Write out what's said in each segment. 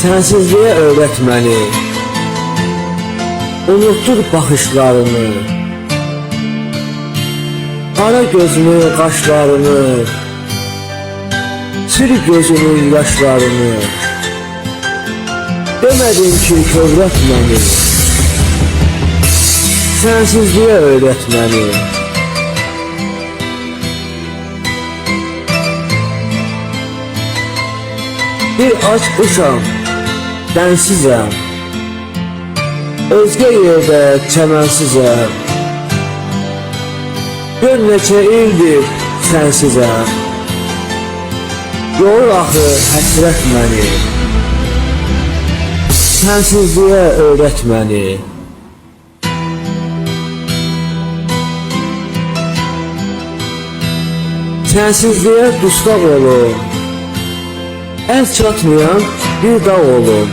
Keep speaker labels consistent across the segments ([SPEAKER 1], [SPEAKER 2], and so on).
[SPEAKER 1] Sensizliğe öğret məni. Unuttur baxışlarını, qara gözünü, qaşlarını, sil gözünün yaşlarını. Demədin ki kövrət məni, sensizliğe öğret məni. Bir aç quşam, dənsizəm, özgə yerdə çəmənsizəm. Gör neçə ildir sənsizəm, yorur axı həsrət məni. Sensizliğe öğret məni. Sensizliğe dustaq olum, el çatmayan bir dağ olum.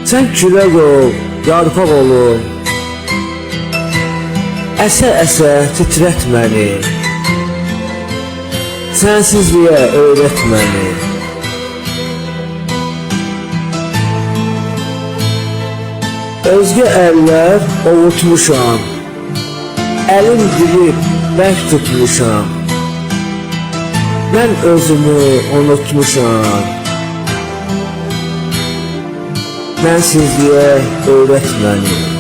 [SPEAKER 1] Sen kürək ol, yarpaq olum, əsə-əsə titrət məni. Sensizliğe öğret məni. Özgə əllər ovutmuşam, əlim bilib bərk tutmuşam. Mən özümü unutmuşam. Sensizliğe öğret məni.